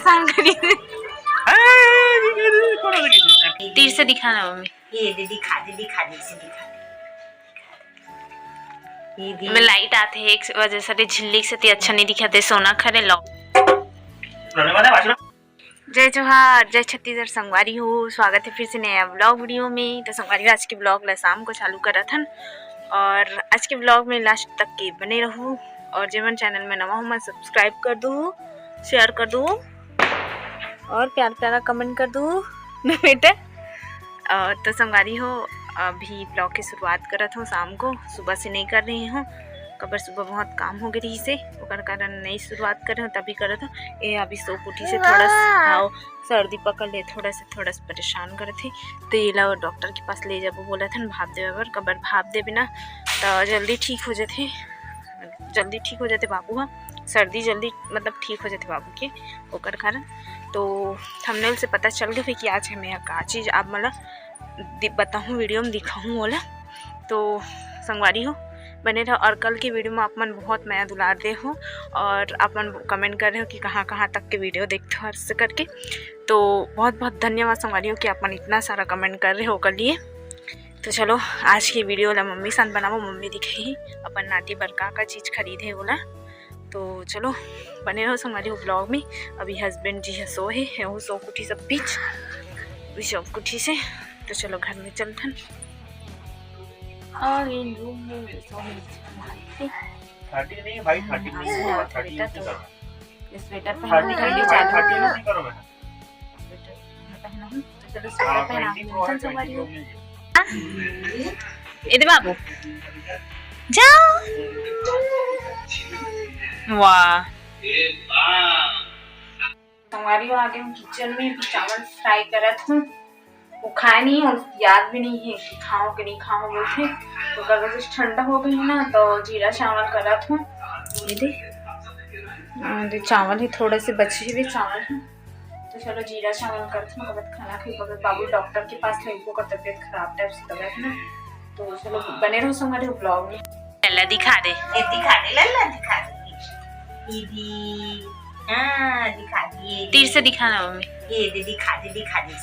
परेशान खरीदे। तीर से दिखाना मम्मी। ये दे दिखा दे से दिखा दे। मैं लाइट आते है एक वजह से झिल्ली से अच्छा नहीं दिखाते सोना खरे लो। जय जोहार, जय छत्तीसगढ़। संगवारी हो, स्वागत है फिर से नया ब्लॉग वीडियो में। तो संगवारी आज के ब्लॉग ला शाम को चालू करा था और आज के ब्लॉग में लास्ट तक के बने रहूँ और जेवन चैनल में नवा हो मैं सब्सक्राइब कर दूँ, शेयर कर दूँ और प्यार प्यारा कमेंट कर दूँ न बेटा। तो संगवारी हो, अभी ब्लॉग की शुरुआत करत हूँ शाम को, सुबह से नहीं कर रही हूँ। कबर सुबह बहुत काम हो गई से ओकर कारण नहीं शुरुआत करे हूँ, तभी करत हूँ। ये अभी सो उठी से थोड़ा सा सर्दी पकड़ ले, थोड़ा सा परेशान करे थे। तो ये ला डॉक्टर के पास ले जाबो बोला था भाप देवे बर। कबर भाप दे बिना तो जल्दी ठीक हो जाते बाबू। हाँ, सर्दी जल्दी मतलब ठीक हो जाते बाबू के ओकर कारण। तो थंबनेल से पता चल गया कि आज हमें का चीज़ आप मतलब बताऊँ, वीडियो में दिखाऊँ बोला। तो संगवारी हो बने रहो और कल की वीडियो में आप मन बहुत नया दुलार दे हो और आप मन कमेंट कर रहे हो कि कहाँ तक के वीडियो देखते हो ऐसे करके। तो बहुत बहुत धन्यवाद संगवारी हो कि आप मन इतना सारा कमेंट कर रहे हो कर लिए। तो चलो आज की वीडियो ला मम्मी साथ बनाओ, मम्मी दिखाई अपन नाटी बरका का चीज़ खरीदे बोला। तो चलो बने रहो संगवारी हो ब्लॉग में। अभी हस्बैंड जी सो है वो सो कुठी सब बीच भी सब कुठी से। तो चलो घर में चलते हैं और इन रूम में नहीं भाई 30 नहीं होगा, 30 तो स्वेटर पहनने नहीं ठंडी भाई, चालू 30 है। नहीं करो मैं। पहना हूं तो चलो स्वेटर पहना हाँ, 20 चल संगवारी हो। है। इधर बाबू जाओ। वाह संगवारी हो, आगे हम किचन में चावल फ्राई करत हूँ। वो खाया नहीं और याद भी नहीं है कि खाओ कि नहीं खाओ बोलते। तो कल वजह ठंडा हो गई ना तो जीरा चावल करत हूँ। ये चावल ही थोड़े से बचे हुए चावल हैं। तो चलो जीरा चावल करते हैं। कब खाना खाई कब बाबू डॉक्टर के पास ले, को तबीयत खराब टाइप से तबीयत ना। तो चलो बने रहो संगवारी हो ब्लॉग में। लल्ला दिखा दे, ये दिखा दे लल्ला दिखा दे। दीदी हाँ दिखा दिए। तीर से दिखाना मम्मी। ये दे दिखा दे से दिखा दे।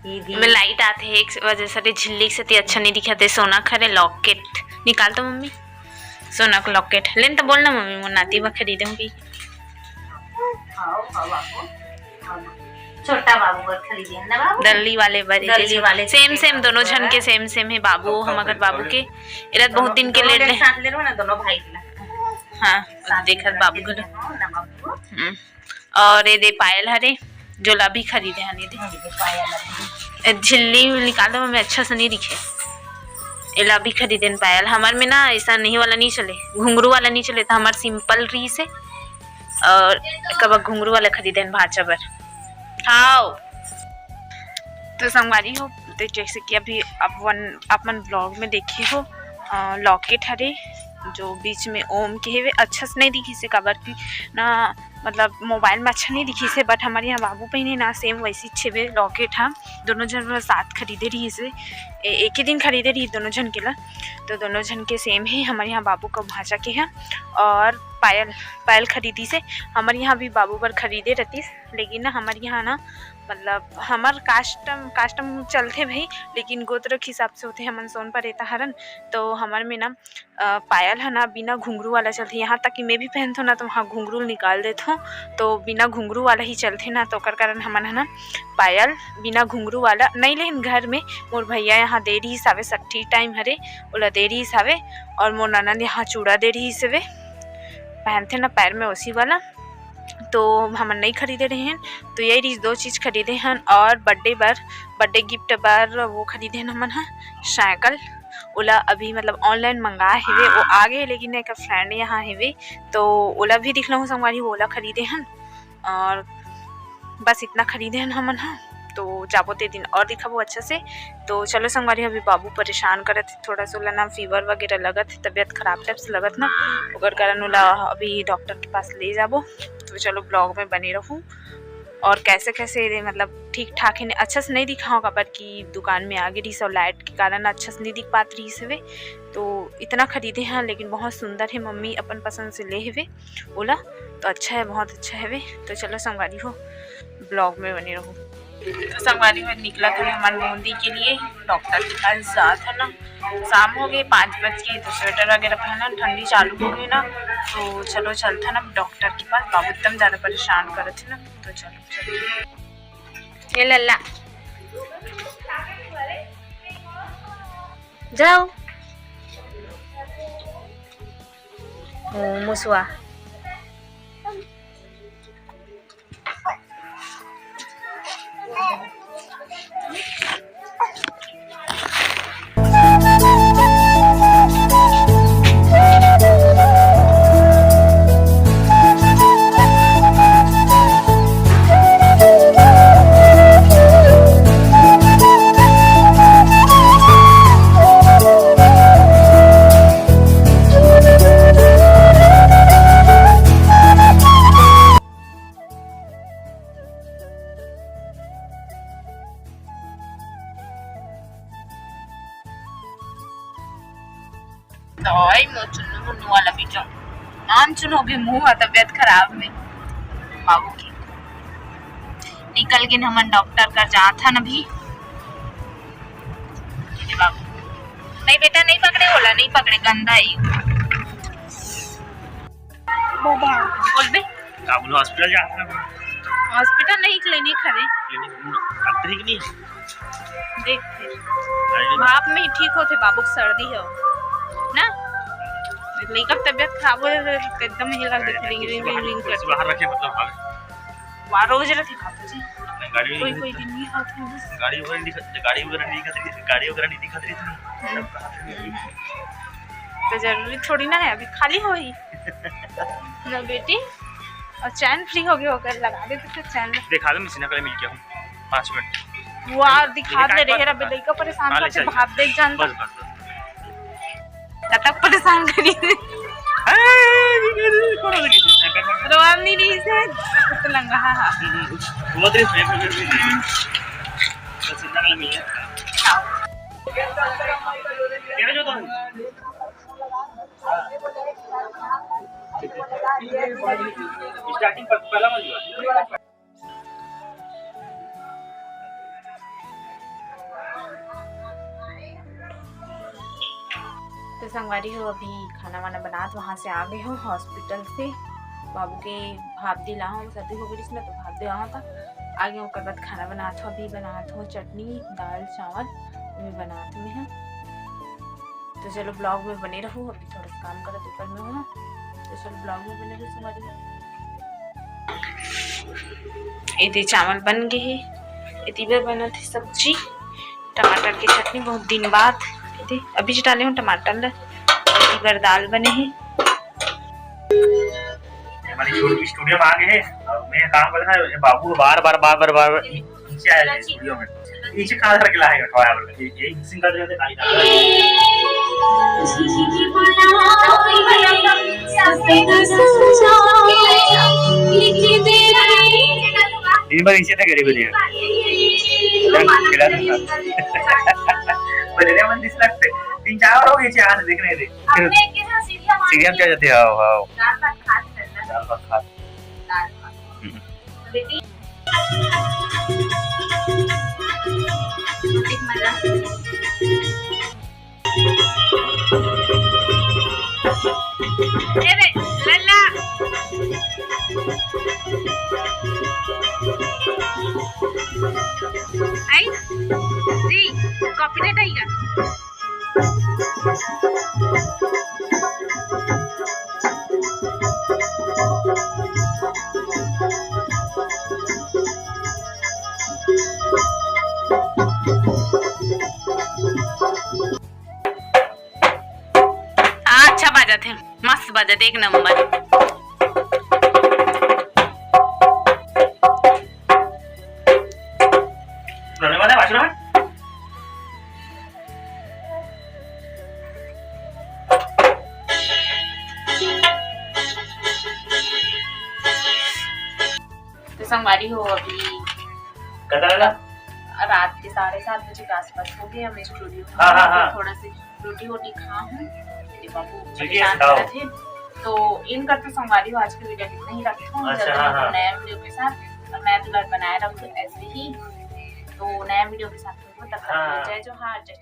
मैं लाइट आते है एक वजह से झिल्ली से अच्छा नहीं दिखाते। सोना खरे लॉकेट निकाल तो मम्मी, सोना का लॉकेट लेन तो बोलना मम्मी वो नाती व खरीदूंगी। छोटा बाबू पर खरीदे ना बाबू, दल्ली वाले दल्ली वाले सेम दोनों जन के सेम है बाबू। हम अगर बाबू के इरा बहुत दिन के ले साथ ले लो ना दोनों भाई के। हाँ देखत बाबू के और ये दे पायल हरे जोला भी खरीदे हनी दे झिल्ली निकाल दो मम्मी, अच्छा से नहीं दिखे। एला भी खरीदे पायल। हमार में ना ऐसा नहीं वाला नहीं चले, घुंघरू वाला नहीं चले। तो हमार सिंपल री से और कब घुंघरू वाला खरीदे भाचा बर। हाँ तो संगवारी हो, तो जैसे कि अभी अपन ब्लॉग में देखे हो लॉकेट हरे जो बीच में ओम के है अच्छा से नहीं दिखी से कबर की ना, मतलब मोबाइल में अच्छा नहीं दिखी से। बट हमारे यहाँ बाबू पहने ना सेम वैसी छेवे लॉकेट। हाँ दोनों जन साथ खरीदे रही से, एक ही दिन खरीदे रही दोनों जन के ला। तो दोनों जन के सेम है। हमारे यहाँ बाबू का भाषा के हैं और पायल खरीदी से हमारे यहाँ भी बाबू पर खरीदे रहती। लेकिन ना हमारे यहाँ ना मतलब हमार कास्टम चलते भाई, लेकिन गोत्र के हिसाब से होते हैं। हमन सोन पर रहता हरन तो हमारे में ना पायल है ना बिना घुंघरू वाला चलते। यहाँ तक कि मैं भी पहनता हूँ ना तो वहाँ घुंघरू निकाल देता हूँ, तो बिना घुंघरू वाला ही चलते ना। तो कर कारण हमन है ना पायल बिना घुंघरू वाला नहीं। लेकिन घर में मोर भैया यहाँ दे रही हिसाबे सट्ठी टाइम हरे ओला दे रही हिसाबे, और मोर ननद यहाँ चूड़ा दे रही हिसाबे पहनते ना पैर में उसी वाला। तो हम नहीं खरीदे रहे हैं। तो यही दो चीज़ खरीदे हैं। और बर्थडे गिफ्ट बार वो खरीदे हैं हमन हाँ साइकिल ओला अभी मतलब ऑनलाइन मंगा है वो आ गए। लेकिन एक फ्रेंड यहाँ है तो ओला भी दिख लूँ संगवारी ओला खरीदे हैं। और बस इतना खरीदे हैं हमन हाँ। तो जाबो ते दिन और दिखाबो अच्छा से। तो चलो संगवारी अभी बाबू परेशान करत थोड़ा सा ना, फीवर वगैरह लगत, तबीयत खराब टाइप से लगत ना, ओकर कारण ओला अभी डॉक्टर के पास ले जाबो। तो चलो ब्लॉग में बने रहूँ और कैसे मतलब ठीक ठाक है। अच्छा से नहीं दिखाऊँगा पर कि दुकान में आगे रही सब लाइट के कारण अच्छा से नहीं दिख पात रही से। तो इतना खरीदे हैं, लेकिन बहुत सुंदर है। मम्मी अपन पसंद से ले हुए बोला तो अच्छा है, बहुत अच्छा है वे। तो चलो संगवारी हो, ब्लॉग में बने रहो। तो संगवारी में निकला था हमारे मोदी के लिए डॉक्टर के पास जा था ना। शाम हो गई 5 बज के, तो स्वेटर वगैरह पहना, ठंडी चालू हो गई ना, तो चलो चलता ना डॉक्टर के पास। बाबू एकदम ज़्यादा परेशान करे थे ना, तो चलो ये लल्ला जाओ मुसवा। दवाई मुन्नू वाला भी जाओ नाम चुनो भी मुंह तबियत खराब में बाबू की निकल के हम डॉक्टर कर जा था ना भी। बाबू नहीं बेटा नहीं पकड़े, बोला नहीं पकड़े, गंदा ही बोल बे। हॉस्पिटल जाना, हॉस्पिटल नहीं क्लिनिक है, ठीक नहीं देख भाप में ही ठीक होते। बाबू की सर्दी है ना, लड़का तबियत खराब हो एकदम हिला रिंग करते बाहर रखे, मतलब वहाँ रोज रखे खाते जी, गाड़ी कोई दिन नहीं खाते बस। गाड़ी वगैरह नहीं दिखत रही थी। तो जरूरी थोड़ी ना है, अभी खाली हो ही ना बेटी। और चैन फ्री हो गया होकर लगा दे तो चैन दिखा दो, मशीन कल मिल गया हूँ 5 मिनट वो दिखा दे रहे रबे लड़का परेशान करते भाप देख जान बस तक परेशान करी रोआब नहीं रही से तो लंगा हां वो दे बस इतना कल मिल गया तेरा जो तो स्टार्टिंग पहला मत तो संगवारी हो अभी खाना वाना बना तो वहाँ से आ गए हो हॉस्पिटल से। बाबू के भाप दिला हूँ, सर्दी हो गई इसमें तो भाप दिला था। आगे उसके बाद खाना बना था, अभी बना था चटनी दाल चावल भी बना थे हैं। तो चलो ब्लॉग में बने रहो, अभी थोड़ा सा काम करो दोपहर में हो ना, तो चलो ब्लॉग में बने रहो। संगवारी चावल बन गए, इतनी बना थी सब्जी टमाटर की चटनी बहुत दिन बाद। अभी जो डाले हूँ टमाटर, बार दाल बने हैं। हमारी स्टूडियो में आ गए हैं और मैं काम कर रहा है। बाबू बार नीचे आया स्टूडियो में, नीचे कहाँ धर के लाएगा खवाया बोल यही मिक्सिंग कर रहे थे काई दिन भर नीचे था गरीब बड़े मन दिस लगते 3-4 बार हो गए चे आने देखने थे सीरियम क्या जाते हां हां दाल भात खा बेटी एक मजा ए लल्ला आई जी कॉपी लेट आएगा। अच्छा बजाते हैं, मस्त बजाते, एक नंबर। तो संगवारी हो अभी रात के 7:30 बजे के आसपास हो गए हम स्टूडियो में। थोड़ा से रोटी वोटी खा हूँ। ये बाबू ठीक है, परेशान बताओ। कर रहे थे तो इन करते संगवारी आज की वीडियो कितना ही रखता हूँ। अच्छा, जल्दी हाँ, मिलूँ हाँ। नया वीडियो के साथ और मैं तो बनाए रखूँ ऐसे ही। तो नया वीडियो के साथ मिलूँ, तब तक के लिए हाँ। जय जोहार, जय